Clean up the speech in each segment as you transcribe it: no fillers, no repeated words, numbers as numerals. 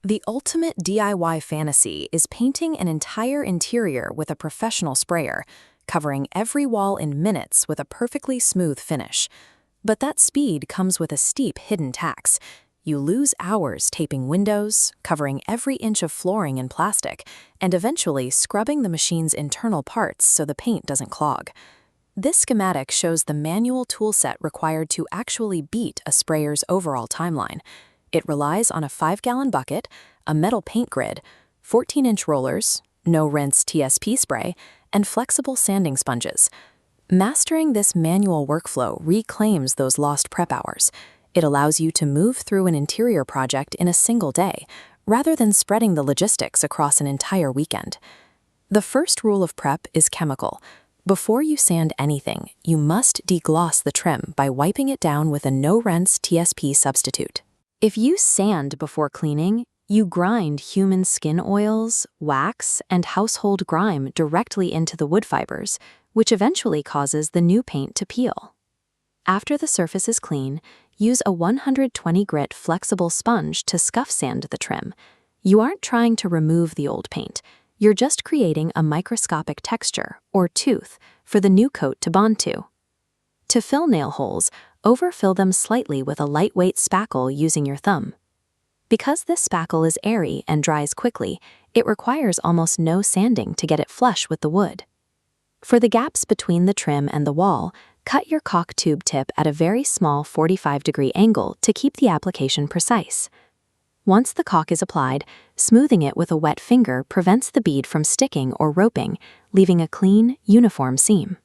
The ultimate DIY fantasy is painting an entire interior with a professional sprayer, covering every wall in minutes with a perfectly smooth finish. But that speed comes with a steep hidden tax. You lose hours taping windows, covering every inch of flooring in plastic, and eventually scrubbing the machine's internal parts so the paint doesn't clog. This schematic shows the manual toolset required to actually beat a sprayer's overall timeline. It relies on a 5-gallon bucket, a metal paint grid, 14-inch rollers, no-rinse TSP spray, and flexible sanding sponges. Mastering this manual workflow reclaims those lost prep hours. It allows you to move through an interior project in a single day, rather than spreading the logistics across an entire weekend. The first rule of prep is chemical. Before you sand anything, you must degloss the trim by wiping it down with a no-rinse TSP substitute. If you sand before cleaning, you grind human skin oils, wax, and household grime directly into the wood fibers, which eventually causes the new paint to peel. After the surface is clean, use a 120 grit flexible sponge to scuff sand the trim. You aren't trying to remove the old paint. You're just creating a microscopic texture, or tooth, for the new coat to bond to. To fill nail holes, overfill them slightly with a lightweight spackle using your thumb. Because this spackle is airy and dries quickly, it requires almost no sanding to get it flush with the wood. For the gaps between the trim and the wall, cut your caulk tube tip at a very small 45-degree angle to keep the application precise. Once the caulk is applied, smoothing it with a wet finger prevents the bead from sticking or roping, leaving a clean, uniform seam.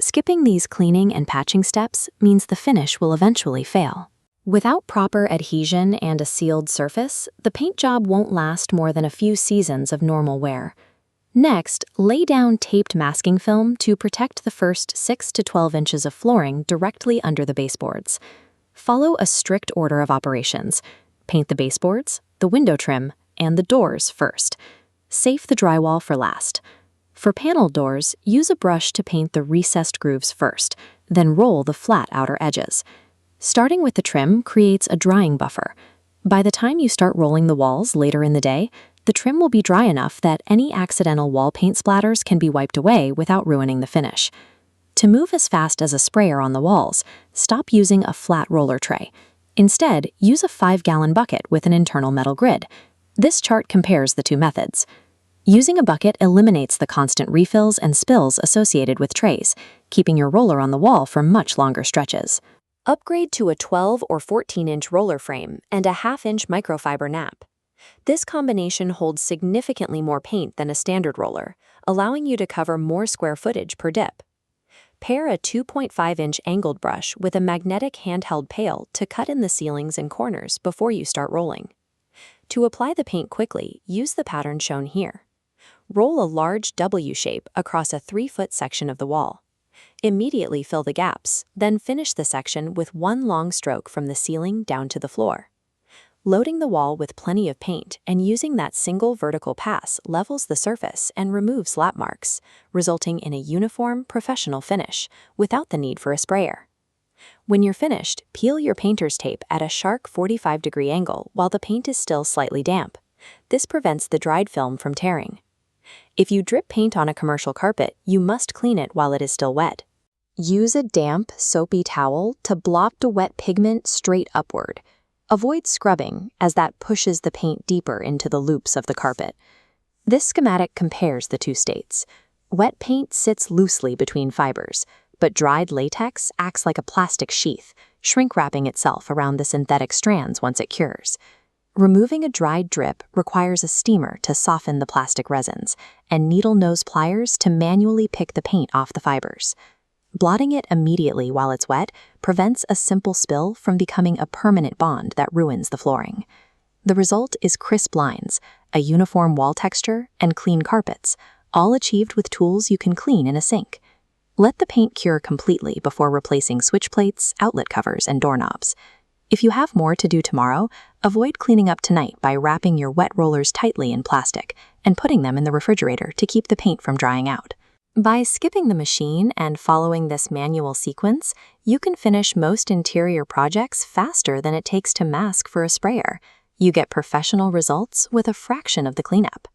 Skipping these cleaning and patching steps means the finish will eventually fail. Without proper adhesion and a sealed surface, the paint job won't last more than a few seasons of normal wear. Next, lay down taped masking film to protect the first 6 to 12 inches of flooring directly under the baseboards. Follow a strict order of operations. Paint the baseboards, the window trim, and the doors first. Save the drywall for last. For panel doors, use a brush to paint the recessed grooves first, then roll the flat outer edges. Starting with the trim creates a drying buffer. By the time you start rolling the walls later in the day, the trim will be dry enough that any accidental wall paint splatters can be wiped away without ruining the finish. To move as fast as a sprayer on the walls, stop using a flat roller tray. Instead, use a 5-gallon bucket with an internal metal grid. This chart compares the two methods. Using a bucket eliminates the constant refills and spills associated with trays, keeping your roller on the wall for much longer stretches. Upgrade to a 12 or 14-inch roller frame and a 1/2-inch microfiber nap. This combination holds significantly more paint than a standard roller, allowing you to cover more square footage per dip. Pair a 2.5-inch angled brush with a magnetic handheld pail to cut in the ceilings and corners before you start rolling. To apply the paint quickly, use the pattern shown here. Roll a large W shape across a 3-foot section of the wall. Immediately fill the gaps, then finish the section with one long stroke from the ceiling down to the floor. Loading the wall with plenty of paint and using that single vertical pass levels the surface and removes lap marks, resulting in a uniform, professional finish without the need for a sprayer. When you're finished, peel your painter's tape at a sharp 45-degree angle while the paint is still slightly damp. This prevents the dried film from tearing. If you drip paint on a commercial carpet, you must clean it while it is still wet. Use a damp, soapy towel to blot the wet pigment straight upward. Avoid scrubbing, as that pushes the paint deeper into the loops of the carpet. This schematic compares the two states. Wet paint sits loosely between fibers, but dried latex acts like a plastic sheath, shrink-wrapping itself around the synthetic strands once it cures. Removing a dried drip requires a steamer to soften the plastic resins, and needle nose pliers to manually pick the paint off the fibers. Blotting it immediately while it's wet prevents a simple spill from becoming a permanent bond that ruins the flooring. The result is crisp lines, a uniform wall texture, and clean carpets, all achieved with tools you can clean in a sink. Let the paint cure completely before replacing switch plates, outlet covers, and doorknobs. If you have more to do tomorrow, avoid cleaning up tonight by wrapping your wet rollers tightly in plastic and putting them in the refrigerator to keep the paint from drying out. By skipping the machine and following this manual sequence, you can finish most interior projects faster than it takes to mask for a sprayer. You get professional results with a fraction of the cleanup.